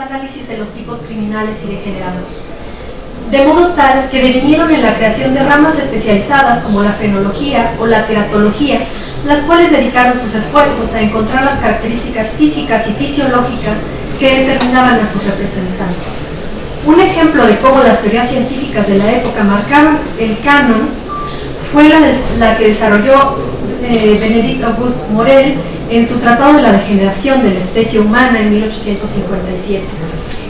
análisis de los tipos criminales y degenerados, de modo tal que devinieron en la creación de ramas especializadas como la frenología o la teratología, las cuales dedicaron sus esfuerzos a encontrar las características físicas y fisiológicas que determinaban a sus representantes. Un ejemplo de cómo las teorías científicas de la época marcaron el canon fue la que desarrolló Benedict Auguste Morel en su Tratado de la Degeneración de la Especie Humana en 1857.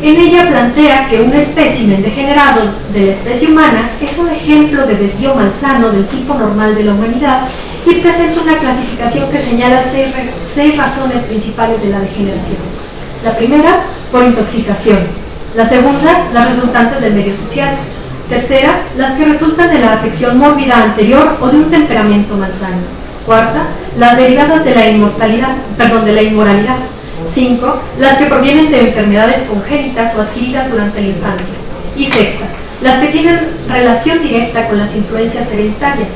En ella plantea que un espécimen degenerado de la especie humana es un ejemplo de desvío malsano del tipo normal de la humanidad y presenta una clasificación que señala seis razones principales de la degeneración. La primera, por intoxicación. La segunda, las resultantes del medio social. Tercera, las que resultan de la afección mórbida anterior o de un temperamento malsano. Cuarta, las derivadas de la inmoralidad. 5. Las que provienen de enfermedades congénitas o adquiridas durante la infancia. Y sexta, las que tienen relación directa con las influencias hereditarias.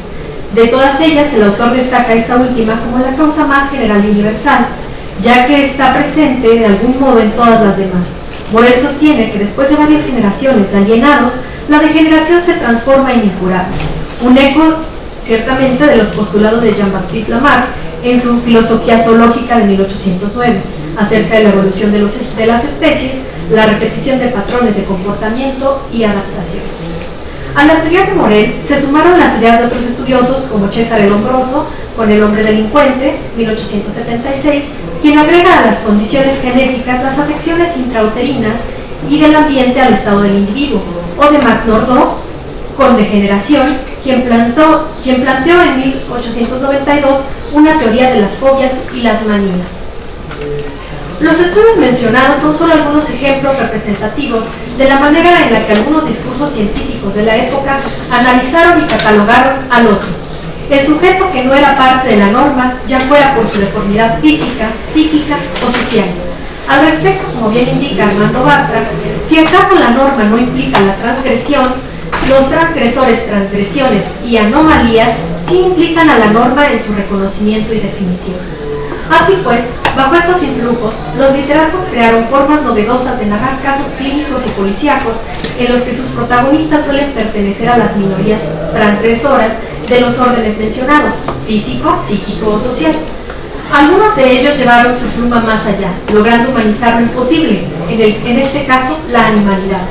De todas ellas, el autor destaca esta última como la causa más general y universal, ya que está presente de algún modo en todas las demás. Morel sostiene que después de varias generaciones de alienados, la degeneración se transforma en incurable. Un eco, ciertamente, de los postulados de Jean-Baptiste Lamarck en su Filosofía Zoológica de 1809, acerca de la evolución de las especies, la repetición de patrones de comportamiento y adaptación. A la teoría de Morel se sumaron las ideas de otros estudiosos como Cesare Lombroso, con El hombre delincuente, 1876, quien agrega a las condiciones genéticas las afecciones intrauterinas y del ambiente al estado del individuo, o de Max Nordau, con Degeneración, quien planteó en 1892 una teoría de las fobias y las manías. Los estudios mencionados son solo algunos ejemplos representativos de la manera en la que algunos discursos científicos de la época analizaron y catalogaron al otro, el sujeto que no era parte de la norma, ya fuera por su deformidad física, psíquica o social. Al respecto, como bien indica Armando Bartra, si acaso la norma no implica la transgresión, los transgresores, transgresiones y anomalías sí implican a la norma en su reconocimiento y definición. Así pues, bajo estos influjos, los literatos crearon formas novedosas de narrar casos clínicos y policíacos en los que sus protagonistas suelen pertenecer a las minorías transgresoras de los órdenes mencionados, físico, psíquico o social. Algunos de ellos llevaron su pluma más allá, logrando humanizar lo imposible, en este caso, la animalidad.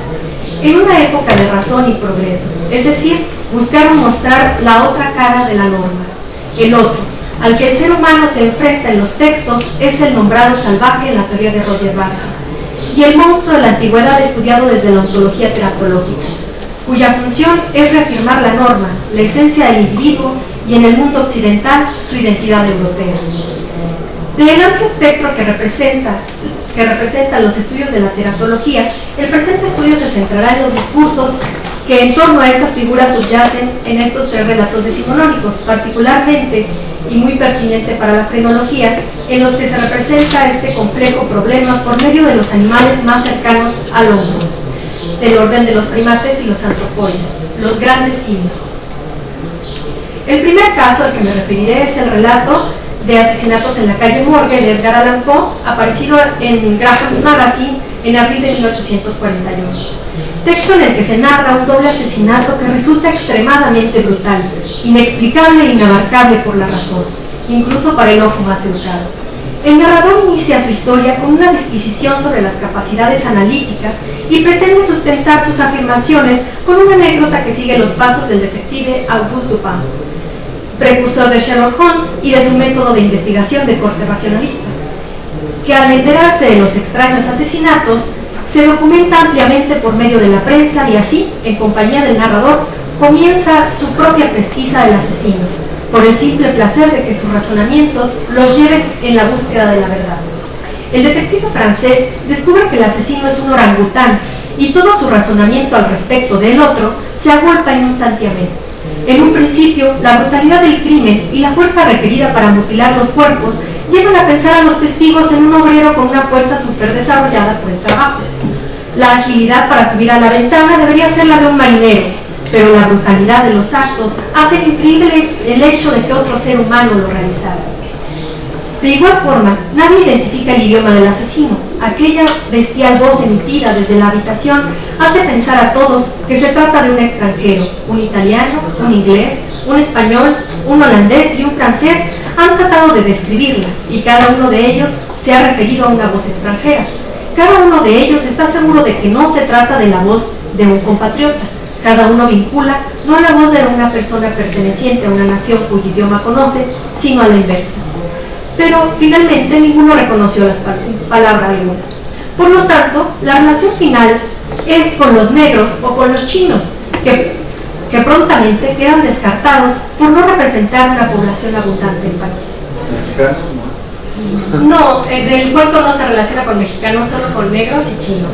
En una época de razón y progreso, es decir, buscaron mostrar la otra cara de la norma, el otro, al que el ser humano se enfrenta en los textos, es el nombrado salvaje en la teoría de Roger Bacon, y el monstruo de la antigüedad estudiado desde la ontología teratológica, cuya función es reafirmar la norma, la esencia del individuo y en el mundo occidental su identidad europea. Del amplio espectro que representan los estudios de la teratología, el presente estudio se centrará en los discursos que en torno a estas figuras subyacen en estos tres relatos decimonónicos, particularmente y muy pertinente para la frenología, en los que se representa este complejo problema por medio de los animales más cercanos al hombre, del orden de los primates y los antropoides, los grandes simios. El primer caso al que me referiré es el relato de Asesinatos en la calle Morgue de Edgar Allan Poe, aparecido en Graham's Magazine en abril de 1841. Texto en el que se narra un doble asesinato que resulta extremadamente brutal, inexplicable e inabarcable por la razón, incluso para el ojo más educado. El narrador inicia su historia con una disquisición sobre las capacidades analíticas y pretende sustentar sus afirmaciones con una anécdota que sigue los pasos del detective Auguste Dupin, precursor de Sherlock Holmes y de su método de investigación de corte racionalista, que al enterarse de los extraños asesinatos, se documenta ampliamente por medio de la prensa y así, en compañía del narrador, comienza su propia pesquisa del asesino, por el simple placer de que sus razonamientos los lleven en la búsqueda de la verdad. El detective francés descubre que el asesino es un orangután y todo su razonamiento al respecto del otro se agolpa en un santiamén. En un principio, la brutalidad del crimen y la fuerza requerida para mutilar los cuerpos llevan a pensar a los testigos en un obrero con una fuerza superdesarrollada por el trabajo. La agilidad para subir a la ventana debería ser la de un marinero, pero la brutalidad de los actos hace increíble el hecho de que otro ser humano lo realizara. De igual forma, nadie identifica el idioma del asesino. Aquella bestial voz emitida desde la habitación hace pensar a todos que se trata de un extranjero. Un italiano, un inglés, un español, un holandés y un francés han tratado de describirla, y cada uno de ellos se ha referido a una voz extranjera. Cada uno de ellos está seguro de que no se trata de la voz de un compatriota. Cada uno vincula no a la voz de una persona perteneciente a una nación cuyo idioma conoce, sino a la inversa. Pero finalmente ninguno reconoció las palabras alguna. Por lo tanto, la relación final es con los negros o con los chinos, que prontamente quedan descartados por no representar una población abundante en el país. No, el cuento no se relaciona con mexicanos, solo con negros y chinos.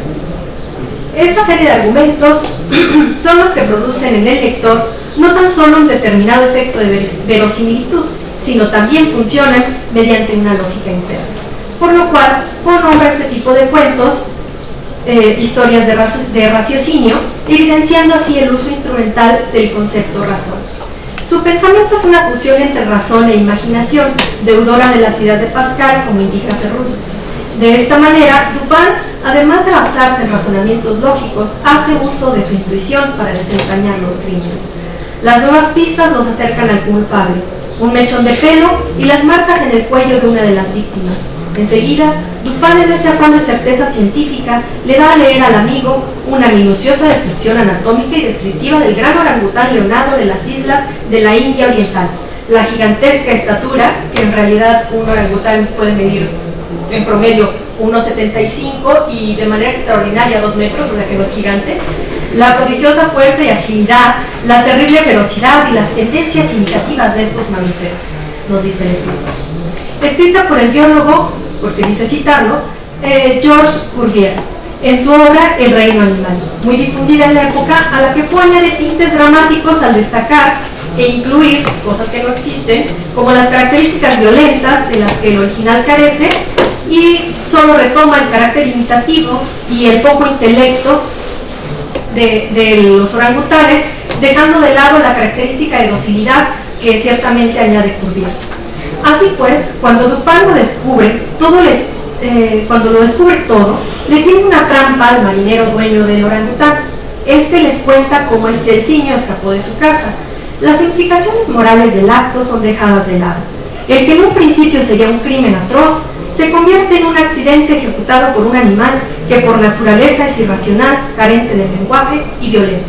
Esta serie de argumentos son los que producen en el lector no tan solo un determinado efecto de verosimilitud, sino también funcionan mediante una lógica interna. Por lo cual, nombra este tipo de cuentos historias de raciocinio, evidenciando así el uso instrumental del concepto razón. Su pensamiento es una fusión entre razón e imaginación, deudora de las ideas de Pascal, como indica Ferrus. De esta manera, Dupin, además de basarse en razonamientos lógicos, hace uso de su intuición para desentrañar los crímenes. Las nuevas pistas nos acercan al culpable, un mechón de pelo y las marcas en el cuello de una de las víctimas. Enseguida, Dupin, en ese afán de certeza científica, le da a leer al amigo una minuciosa descripción anatómica y descriptiva del gran orangután leonado de las islas de la India Oriental. La gigantesca estatura, que en realidad un orangután puede medir en promedio 1,75 y de manera extraordinaria 2 metros, o sea que no es gigante, la prodigiosa fuerza y agilidad, la terrible ferocidad y las tendencias imitativas de estos mamíferos, nos dice el escritor. Escrita por el biólogo, porque dice citarlo, Georges Cuvier, en su obra El reino animal, muy difundida en la época, a la que fue añadir tintes dramáticos al destacar e incluir cosas que no existen, como las características violentas de las que el original carece, y solo retoma el carácter imitativo y el poco intelecto de los orangutanes, dejando de lado la característica de docilidad que ciertamente añade Cuvier. Así pues, cuando Dupin lo descubre todo, le tiene una trampa al marinero dueño del orangután. Este les cuenta cómo el ciño escapó de su casa. Las implicaciones morales del acto son dejadas de lado. El que en un principio sería un crimen atroz, se convierte en un accidente ejecutado por un animal que por naturaleza es irracional, carente de lenguaje y violento.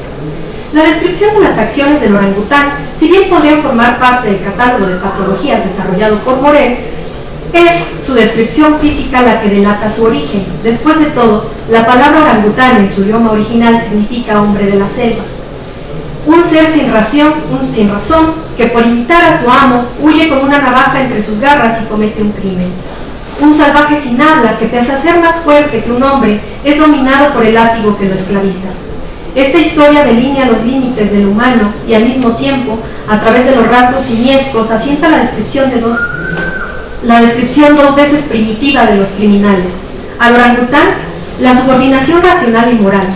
La descripción de las acciones del orangután, si bien podrían formar parte del catálogo de patologías desarrollado por Morel, es su descripción física la que delata su origen. Después de todo, la palabra orangután en su idioma original significa hombre de la selva. Un ser sin razón, que por imitar a su amo, huye con una navaja entre sus garras y comete un crimen. Un salvaje sin habla que, pese a ser más fuerte que un hombre, es dominado por el látigo que lo esclaviza. Esta historia delinea los límites del humano y al mismo tiempo, a través de los rasgos simiescos, asienta la descripción dos veces primitiva de los criminales. Al orangután, la subordinación racional y moral,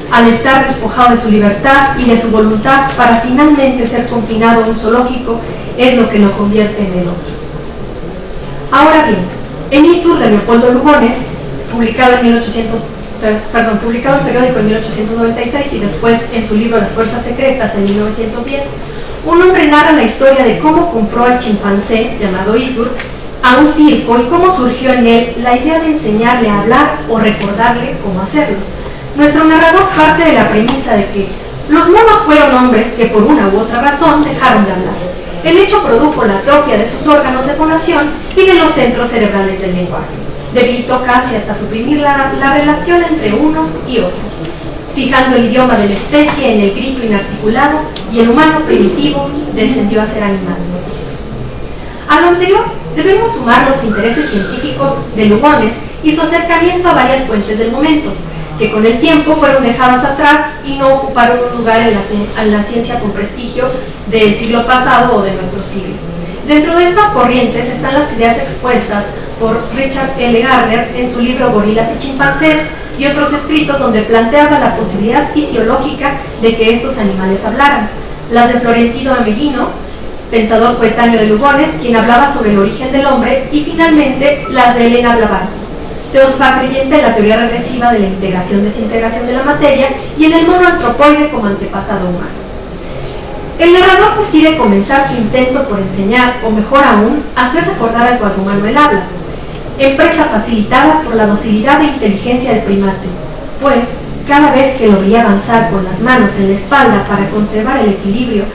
al estar despojado de su libertad y de su voluntad para finalmente ser confinado a un zoológico, es lo que lo convierte en el otro. Ahora bien, en Isur de Leopoldo Lugones, publicado en el periódico en 1896 y después en su libro Las Fuerzas Secretas en 1910, un hombre narra la historia de cómo compró al chimpancé, llamado Isur, a un circo y cómo surgió en él la idea de enseñarle a hablar o recordarle cómo hacerlo. Nuestro narrador parte de la premisa de que los monos fueron hombres que por una u otra razón dejaron de hablar. El hecho produjo la atrofia de sus órganos de fonación y de los centros cerebrales del lenguaje. Debilitó casi hasta suprimir la relación entre unos y otros, fijando el idioma de la especie en el grito inarticulado, y el humano primitivo descendió a ser animal, nos dice. A lo anterior debemos sumar los intereses científicos de Lugones y su acercamiento a varias fuentes del momento, que con el tiempo fueron dejadas atrás y no ocuparon un lugar en la ciencia con prestigio del siglo pasado o de nuestro siglo. Dentro de estas corrientes están las ideas expuestas por Richard L. Gardner en su libro Gorilas y chimpancés y otros escritos donde planteaba la posibilidad fisiológica de que estos animales hablaran. Las de Florentino Ameghino pensador coetáneo de Lugones, quien hablaba sobre el origen del hombre, y finalmente las de Elena Blavatsky, teósofa creyente en la teoría regresiva de la integración-desintegración de la materia y en el mono antropoide como antepasado humano. El narrador decide comenzar su intento por enseñar, o mejor aún, hacer recordar al cuadrumano el habla, empresa facilitada por la docilidad e inteligencia del primate, pues cada vez que lo veía avanzar con las manos en la espalda para conservar el equilibrio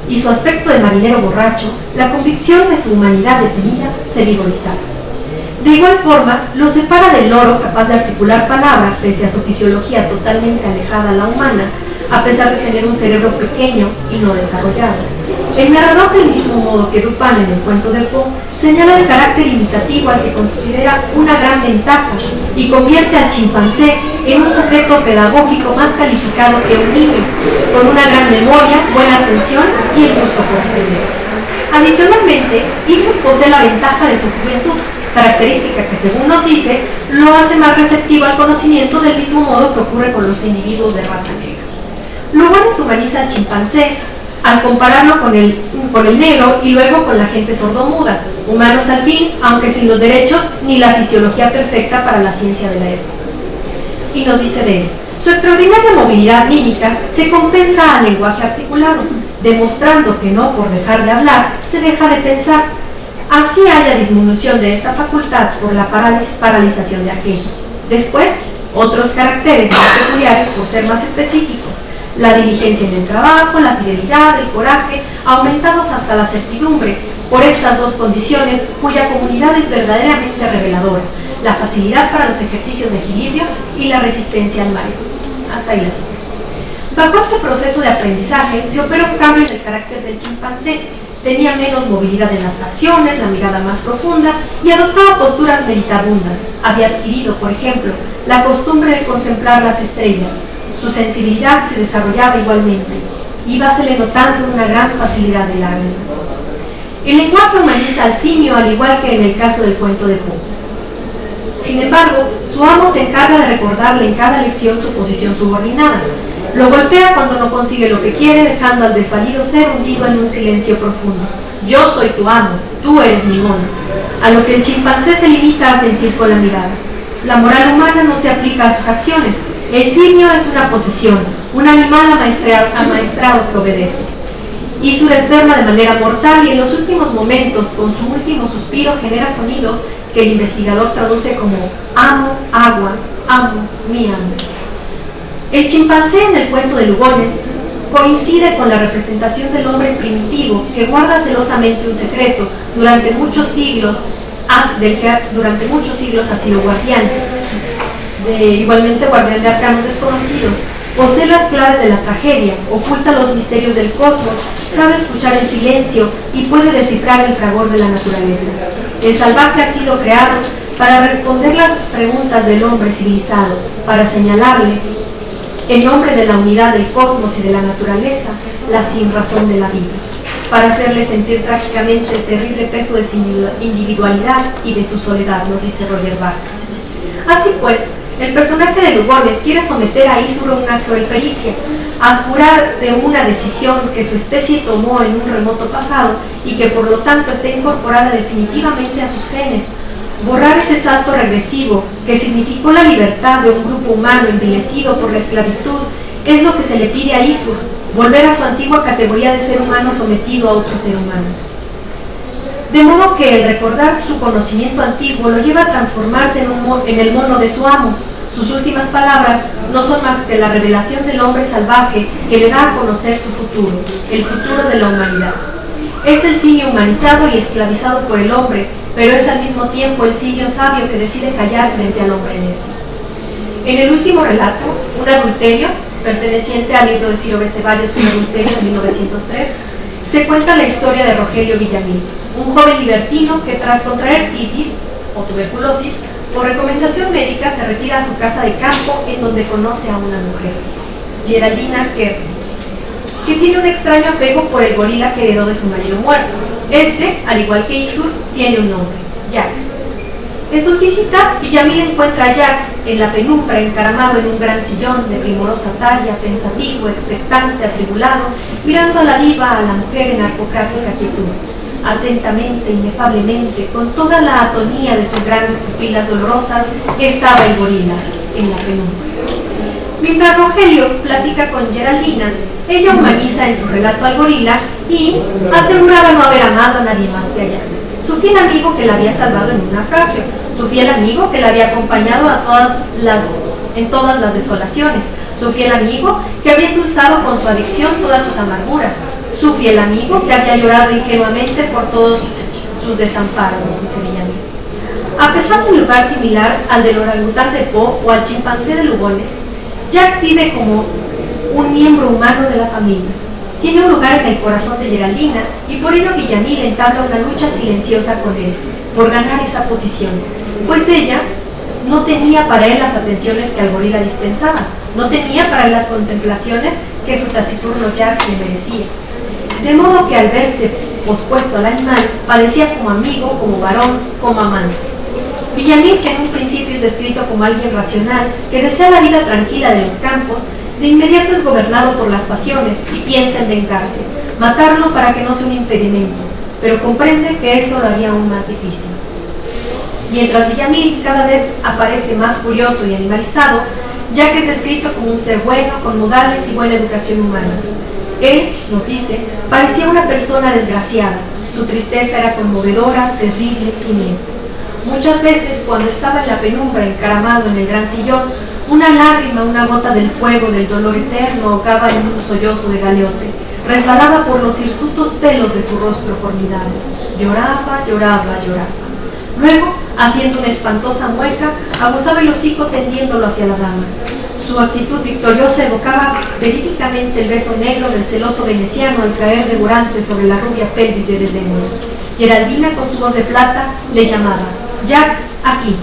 y su aspecto de marinero borracho, la convicción de su humanidad detenida se vigorizaba. De igual forma, lo separa del loro capaz de articular palabras pese a su fisiología totalmente alejada a la humana, a pesar de tener un cerebro pequeño y no desarrollado. El narrador, del mismo modo que Dupin en el cuento de Poe, señala el carácter imitativo al que considera una gran ventaja y convierte al chimpancé en un sujeto pedagógico más calificado que un niño, con una gran memoria, buena atención y el gusto por aprender. Adicionalmente, Eastwood posee la ventaja de su juventud, característica que, según nos dice, lo hace más receptivo al conocimiento del mismo modo que ocurre con los individuos de raza negra. Lugones humaniza al chimpancé al compararlo con el negro y luego con la gente sordomuda, humanos al fin, aunque sin los derechos ni la fisiología perfecta para la ciencia de la época. Y nos dice de él: su extraordinaria movilidad mímica se compensa al lenguaje articulado, demostrando que no por dejar de hablar se deja de pensar. Así haya disminución de esta facultad por la paralización de aquello. Después, otros caracteres más peculiares por ser más específicos: la diligencia en el trabajo, la fidelidad, el coraje, aumentados hasta la certidumbre, por estas dos condiciones cuya comunidad es verdaderamente reveladora: la facilidad para los ejercicios de equilibrio y la resistencia al mareo. Hasta ahí la cita. Bajo este proceso de aprendizaje se operó un cambio en el carácter del chimpancé. Tenía menos movilidad en las facciones, la mirada más profunda y adoptaba posturas meditabundas. Había adquirido, por ejemplo, la costumbre de contemplar las estrellas. Su sensibilidad se desarrollaba igualmente. Íbasele notando una gran facilidad de lágrimas. El lenguaje humaniza al simio, al igual que en el caso del cuento de Poe. Sin embargo, su amo se encarga de recordarle en cada lección su posición subordinada. Lo golpea cuando no consigue lo que quiere, dejando al desvalido ser hundido en un silencio profundo. Yo soy tu amo, tú eres mi mono. A lo que el chimpancé se limita a sentir con la mirada. La moral humana no se aplica a sus acciones. El simio es una posesión, un animal amaestrado que obedece. Isur enferma de manera mortal y en los últimos momentos, con su último suspiro, genera sonidos que el investigador traduce como amo, agua, amo, mi amo. El chimpancé en el cuento de Lugones coincide con la representación del hombre primitivo que guarda celosamente un secreto durante muchos siglos, del que durante muchos siglos ha sido guardián. Igualmente guardián de arcanos desconocidos, posee las claves de la tragedia, oculta los misterios del cosmos, sabe escuchar el silencio y puede descifrar el fragor de la naturaleza. El salvaje ha sido creado para responder las preguntas del hombre civilizado, para señalarle, en nombre de la unidad del cosmos y de la naturaleza, la sinrazón de la vida, para hacerle sentir trágicamente el terrible peso de su individualidad y de su soledad, nos dice Roger Bacon. Así pues, el personaje de Lugones quiere someter a Isur a una cruel pericia, a jurar de una decisión que su especie tomó en un remoto pasado y que por lo tanto está incorporada definitivamente a sus genes. Borrar ese salto regresivo que significó la libertad de un grupo humano envilecido por la esclavitud es lo que se le pide a Isur, volver a su antigua categoría de ser humano sometido a otro ser humano. De modo que el recordar su conocimiento antiguo lo lleva a transformarse en el mono de su amo. Sus últimas palabras no son más que la revelación del hombre salvaje que le da a conocer su futuro, el futuro de la humanidad. Es el simio humanizado y esclavizado por el hombre, pero es al mismo tiempo el simio sabio que decide callar frente al hombre necio. En el último relato, Un adulterio, perteneciente al libro de Ciro B. Ceballos, Un adulterio de 1903, se cuenta la historia de Rogelio Villamil, un joven libertino que tras contraer tisis o tuberculosis, por recomendación médica se retira a su casa de campo en donde conoce a una mujer, Geraldina Kersey, que tiene un extraño apego por el gorila que heredó de su marido muerto. Este, al igual que Isur, tiene un nombre, Jack. En sus visitas, Villamil encuentra a Jack en la penumbra, encaramado en un gran sillón de primorosa talla, pensativo, expectante, atribulado, mirando a la diva, a la mujer en arpocrática quietud. Atentamente, inefablemente, con toda la atonía de sus grandes pupilas dolorosas, estaba el gorila en la penumbra. Mientras Rogelio platica con Geraldina, ella humaniza en su relato al gorila y aseguraba no haber amado a nadie más que a Jack, su fiel amigo que la había salvado en un naufragio, su fiel amigo que la había acompañado en todas las desolaciones, su fiel amigo que había endulzado con su adicción todas sus amarguras, su fiel amigo que había llorado ingenuamente por todos sus desamparos, dice Villamil. A pesar de un lugar similar al del orangután de Po o al chimpancé de Lugones, Jack vive como un miembro humano de la familia. Tiene un lugar en el corazón de Geraldina y por ello Villamil entabla una lucha silenciosa con él, por ganar esa posición, pues ella no tenía para él las atenciones que al gorila dispensaba, no tenía para él las contemplaciones que su taciturno Jack le merecía. De modo que al verse pospuesto al animal, parecía como amigo, como varón, como amante. Villamil, que en un principio es descrito como alguien racional, que desea la vida tranquila de los campos, de inmediato es gobernado por las pasiones y piensa en vengarse, matarlo para que no sea un impedimento, pero comprende que eso lo haría aún más difícil. Mientras Villamil cada vez aparece más furioso y animalizado, Jack es descrito como un ser bueno, con modales y buena educación humanas. Él, nos dice, parecía una persona desgraciada, su tristeza era conmovedora, terrible, siniestra. Muchas veces, cuando estaba en la penumbra encaramado en el gran sillón, una lágrima, una gota del fuego del dolor eterno ahogaba en un sollozo de galeote, resbalaba por los hirsutos pelos de su rostro formidable. Lloraba, lloraba, lloraba. Luego, haciendo una espantosa mueca, aguzaba el hocico tendiéndolo hacia la dama. Su actitud victoriosa evocaba verídicamente el beso negro del celoso veneciano al caer devorante sobre la rubia pelvis de Desdémona. Geraldina, con su voz de plata, le llamaba: Jack, aquí.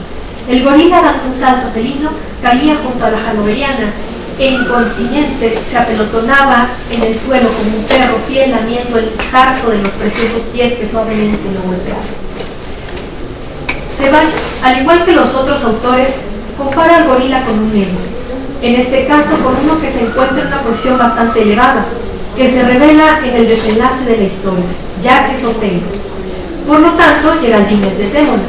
El gorila, dando un salto felino, caía junto a la hanoveriana e incontinente se apelotonaba en el suelo como un perro fiel lamiendo el tarso de los preciosos pies que suavemente lo golpeaban. Ceballos, al igual que los otros autores, compara al gorila con un héroe, en este caso con uno que se encuentra en una posición bastante elevada, que se revela en el desenlace de la historia. Jack es Otelo. Por lo tanto, Geraldina es Desdémona.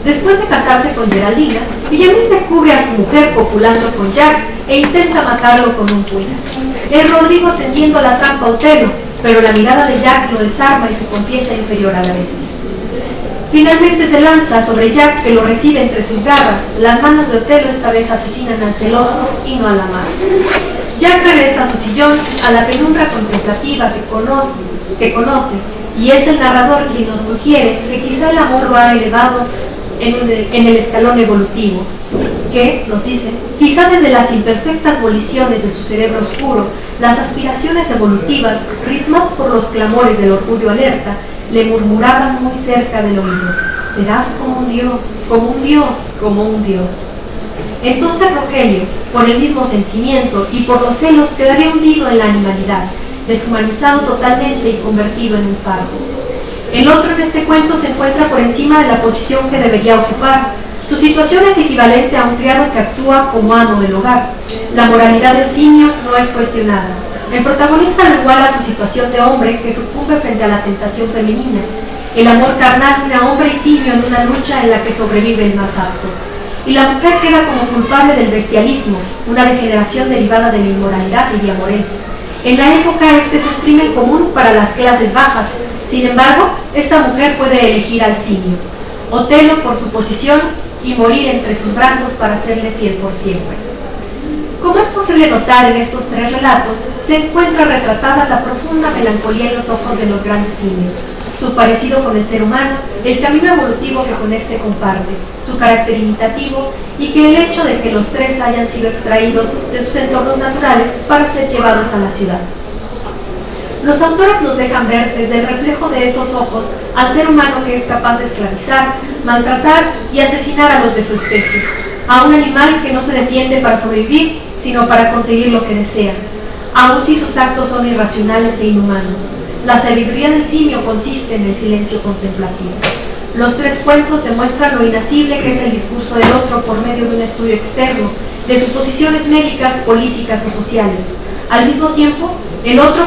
Después de casarse con Geraldina, Villamil descubre a su mujer copulando con Jack e intenta matarlo con un puñal. Es Rodrigo tendiendo la trampa a Otelo, pero la mirada de Jack lo desarma y se confiesa inferior a la bestia. Finalmente se lanza sobre Jack, que lo recibe entre sus garras. Las manos de Otelo esta vez asesinan al celoso y no al amado. Jack regresa a su sillón, a la penumbra contemplativa que conoce, y es el narrador quien nos sugiere que quizá el amor lo ha elevado en el escalón evolutivo, que, nos dice, quizá desde las imperfectas voliciones de su cerebro oscuro, las aspiraciones evolutivas, ritmadas por los clamores del orgullo alerta, le murmuraban muy cerca del oído: serás como un dios, como un dios, como un dios. Entonces Rogelio, por el mismo sentimiento y por los celos, quedaría hundido en la animalidad, deshumanizado totalmente y convertido en un fardo. El otro en este cuento se encuentra por encima de la posición que debería ocupar. Su situación es equivalente a un criado que actúa como amo del hogar. La moralidad del simio no es cuestionada. El protagonista lo iguala a su situación de hombre que sucumbe frente a la tentación femenina. El amor carnal une a hombre y simio en una lucha en la que sobrevive el más apto. Y la mujer queda como culpable del bestialismo, una degeneración derivada de la inmoralidad y de Amoré. En la época este es un crimen común para las clases bajas. Sin embargo, esta mujer puede elegir al simio, Otelo, por su posición, y morir entre sus brazos para serle fiel por siempre. Como es posible notar en estos tres relatos, se encuentra retratada la profunda melancolía en los ojos de los grandes simios, su parecido con el ser humano, el camino evolutivo que con este comparte, su carácter imitativo y que el hecho de que los tres hayan sido extraídos de sus entornos naturales para ser llevados a la ciudad. Los autores nos dejan ver desde el reflejo de esos ojos al ser humano que es capaz de esclavizar, maltratar y asesinar a los de su especie, a un animal que no se defiende para sobrevivir, sino para conseguir lo que desea, aun si sus actos son irracionales e inhumanos. La sabiduría del simio consiste en el silencio contemplativo. Los tres cuentos demuestran lo inacible que es el discurso del otro por medio de un estudio externo, de suposiciones médicas, políticas o sociales. Al mismo tiempo, el otro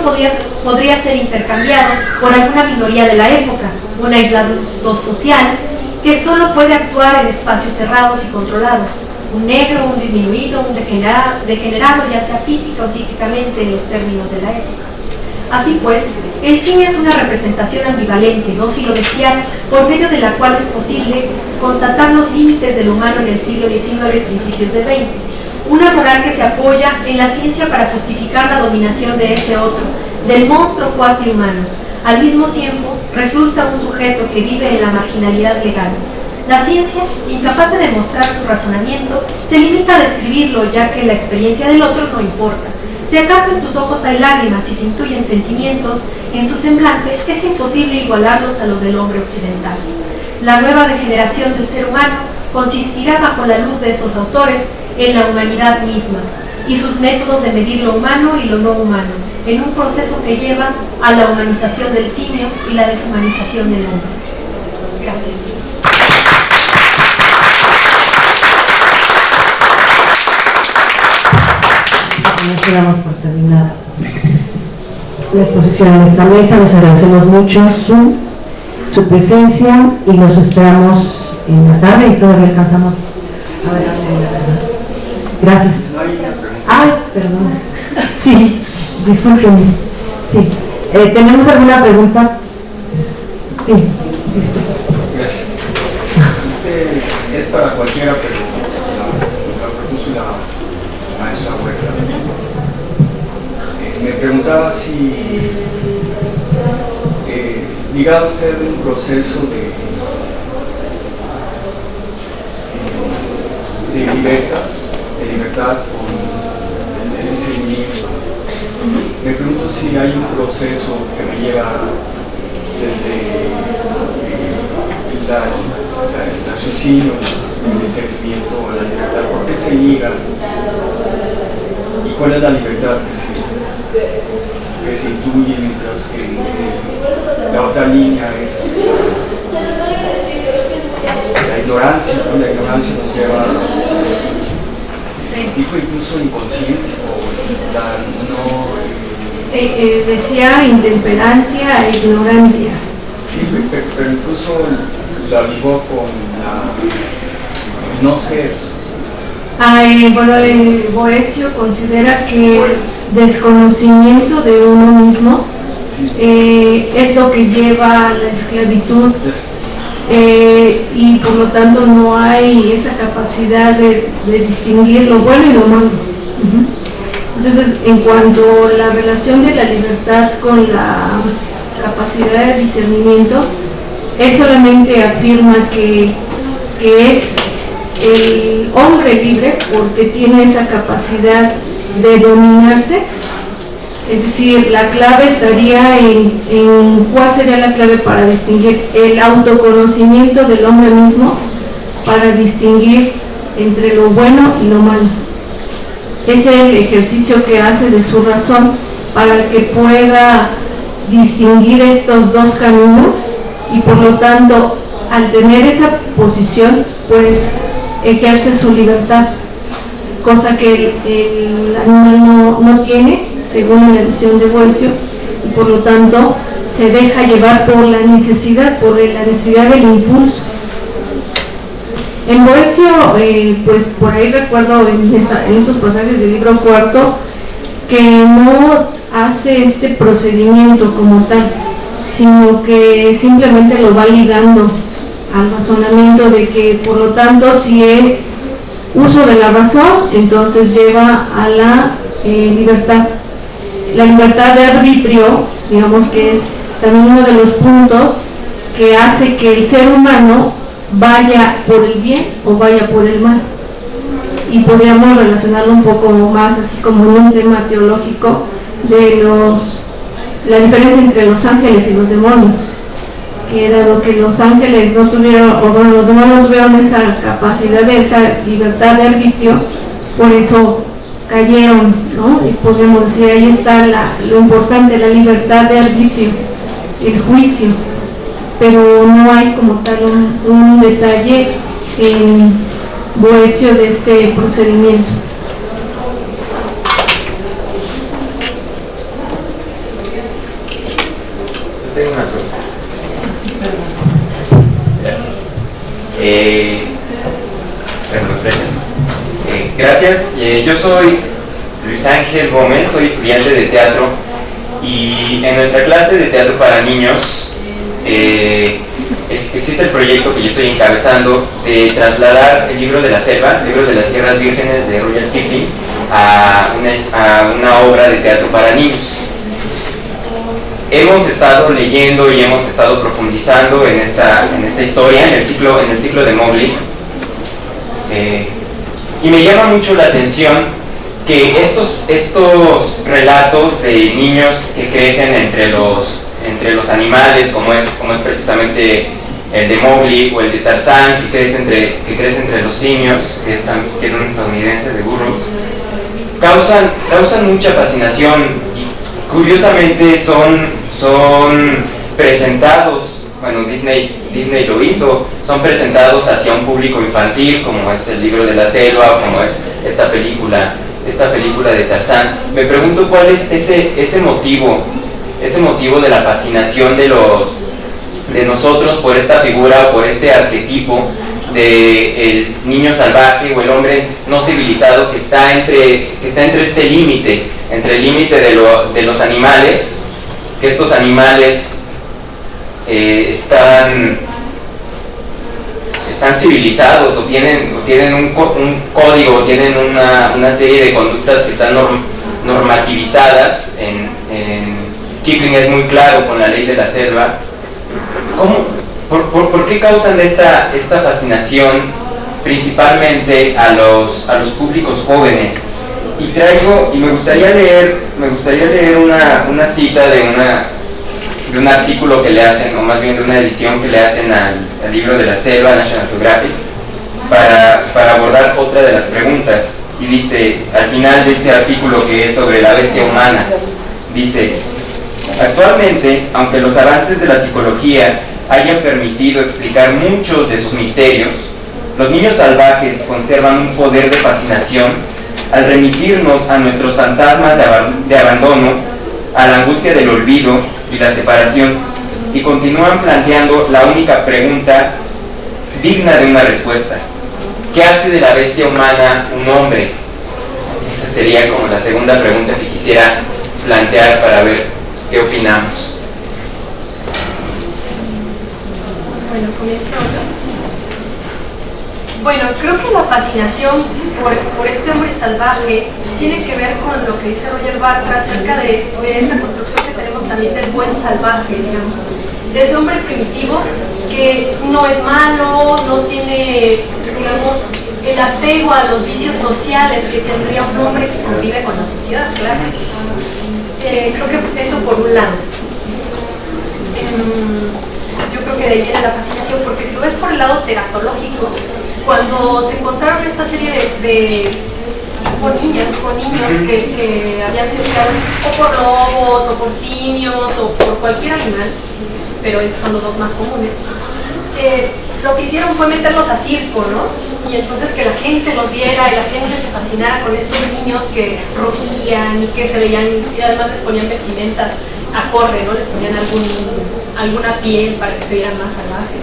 podría ser intercambiado por alguna minoría de la época, un aislado social que solo puede actuar en espacios cerrados y controlados, un negro, un disminuido, un degenerado, ya sea física o psíquicamente en los términos de la época. Así pues, el simio es una representación ambivalente, dócil o bestial, por medio de la cual es posible constatar los límites del humano en el siglo XIX y principios del XX. Una moral que se apoya en la ciencia para justificar la dominación de ese otro, del monstruo cuasi humano. Al mismo tiempo, resulta un sujeto que vive en la marginalidad legal. La ciencia, incapaz de demostrar su razonamiento, se limita a describirlo, ya que la experiencia del otro no importa. Si acaso en sus ojos hay lágrimas y se intuyen sentimientos en su semblante, es imposible igualarlos a los del hombre occidental. La nueva degeneración del ser humano consistirá, bajo la luz de estos autores, en la humanidad misma y sus métodos de medir lo humano y lo no humano, en un proceso que lleva a la humanización del simio y la deshumanización del hombre. Gracias. Nos damos por terminada la exposición en esta mesa. Les agradecemos mucho su presencia y los esperamos en la tarde y todavía alcanzamos a ver. Gracias. Ay, perdón. Sí, discúlpenme. Sí. ¿Tenemos alguna pregunta? Sí, listo. Gracias. Es para cualquiera, pero la propuso la maestra Huerta. Me preguntaba si digaba usted un proceso de libertad con el discernimiento. Me pregunto si hay un proceso que me lleva desde el raciocinio, el discernimiento a la libertad. ¿Por qué se liga? ¿Y cuál es la libertad que se intuye, mientras que la otra línea es la ignorancia? ¿No? La ignorancia nos lleva incluso inconsciencia o la no... decía intemperancia e ignorancia. Sí, pero incluso la ligó con no ser. Bueno, Boecio considera que desconocimiento de uno mismo es lo que lleva a la esclavitud. Y por lo tanto no hay esa capacidad de distinguir lo bueno y lo malo. Entonces, en cuanto a la relación de la libertad con la capacidad de discernimiento, él solamente afirma que es el hombre libre porque tiene esa capacidad de dominarse. Es decir, la clave estaría en cuál sería la clave para distinguir el autoconocimiento del hombre mismo, para distinguir entre lo bueno y lo malo. Es el ejercicio que hace de su razón para que pueda distinguir estos dos caminos y por lo tanto, al tener esa posición, pues ejerce su libertad, cosa que el animal no tiene, según la visión de Boecio, y por lo tanto se deja llevar por la necesidad del impulso. En Boecio, pues por ahí recuerdo en estos pasajes del libro cuarto, que no hace este procedimiento como tal, sino que simplemente lo va ligando al razonamiento de que, por lo tanto, si es uso de la razón, entonces lleva a la libertad. La libertad de arbitrio, digamos que es también uno de los puntos que hace que el ser humano vaya por el bien o vaya por el mal. Y podríamos relacionarlo un poco más así como en un tema teológico de la diferencia entre los ángeles y los demonios, que dado que los ángeles no tuvieron, o bueno, los demonios no tuvieron esa capacidad de esa libertad de arbitrio, por eso cayeron, ¿no? Y podemos decir, ahí está lo importante, la libertad de arbitrio, el juicio. pero no hay como tal un detalle en Boecio de este procedimiento. Tengo una pregunta. Gracias. Yo soy Luis Ángel Gómez, soy estudiante de teatro y en nuestra clase de teatro para niños existe el proyecto que yo estoy encabezando de trasladar el libro de la selva, el libro de las tierras vírgenes de Rudyard Kipling a una obra de teatro para niños. Hemos estado leyendo y hemos estado profundizando en esta historia, en el ciclo de Mowgli, y me llama mucho la atención que estos relatos de niños que crecen entre los animales, como es precisamente el de Mowgli o el de Tarzán, que crece entre los simios, que es un estadounidense de Burroughs, causan mucha fascinación y curiosamente son presentados, bueno, Disney lo hizo, son presentados hacia un público infantil, como es el libro de la selva o como es esta película de Tarzán. Me pregunto cuál es ese motivo de la fascinación de nosotros por esta figura o por este arquetipo del niño salvaje o el hombre no civilizado que está entre este límite, entre el límite de los animales, que estos animales están civilizados o tienen un código, o tienen una serie de conductas que están normativizadas. En Kipling es muy claro con la ley de la selva. ¿Por qué causan esta fascinación principalmente a los públicos jóvenes? Y me gustaría leer una cita de un artículo que le hacen, o más bien de una edición que le hacen al libro de la selva, National Geographic, para abordar otra de las preguntas. Y dice, al final de este artículo, que es sobre la bestia humana, dice: actualmente, aunque los avances de la psicología hayan permitido explicar muchos de sus misterios, los niños salvajes conservan un poder de fascinación al remitirnos a nuestros fantasmas de abandono, a la angustia del olvido y la separación, y continúan planteando la única pregunta digna de una respuesta: ¿qué hace de la bestia humana un hombre? Esa sería como la segunda pregunta que quisiera plantear para ver qué opinamos. Bueno, comienzo yo. Bueno, creo que la fascinación por este hombre salvaje tiene que ver con lo que dice Roger Bartra acerca de esa construcción que tenemos también del buen salvaje, digamos, de ese hombre primitivo que no es malo, no tiene, digamos, el apego a los vicios sociales que tendría un hombre que convive con la sociedad, claro. Creo que eso por un lado. Yo creo que de ahí viene la fascinación, porque si lo ves por el lado teratológico, cuando se encontraron esta serie de niños que habían sido criados o por lobos, o por simios, o por cualquier animal, pero esos son los dos más comunes, lo que hicieron fue meterlos a circo, ¿no? Y entonces que la gente los viera y la gente se fascinara con estos niños que rugían y que se veían, y además les ponían vestimentas acorde, ¿no? Les ponían alguna piel para que se vieran más salvajes.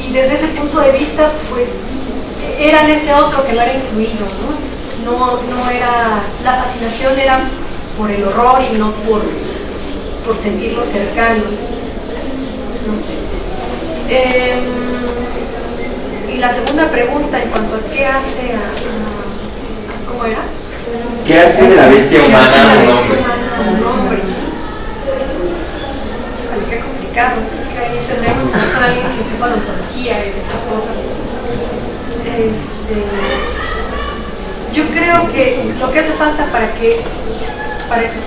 Y desde ese punto de vista, pues, eran ese otro que no era incluido, ¿no? No era, la fascinación era por el horror y no por sentirlo cercano. No sé. Y la segunda pregunta en cuanto a qué hace ¿cómo era? ¿Qué hace de la bestia humana un hombre? Qué complicado. Ahí tendremos que hablar con alguien que sepa de ontología y de esas cosas. Yo creo que lo que hace falta para que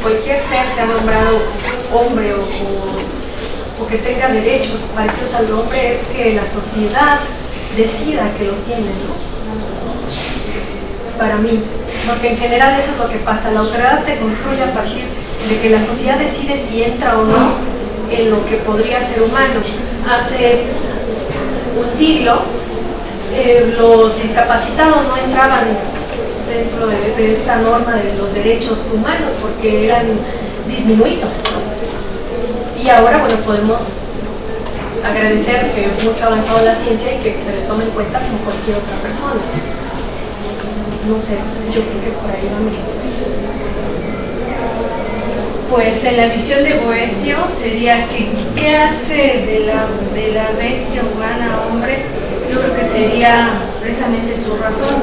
cualquier ser sea nombrado hombre o que tenga derechos parecidos al hombre es que la sociedad decida que los tiene, ¿no? Para mí, porque en general eso es lo que pasa. La autoridad se construye a partir de que la sociedad decide si entra o no en lo que podría ser humano. Hace un siglo los discapacitados no entraban dentro de esta norma de los derechos humanos porque eran disminuidos, ¿no? Y ahora, bueno, podemos agradecer que mucho ha avanzado la ciencia y que se les tome en cuenta como cualquier otra persona. No sé, yo creo que por ahí vamos. Pues en la visión de Boecio sería que ¿qué hace de la bestia humana hombre? Yo creo que sería precisamente su razón.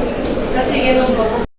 Está siguiendo un poco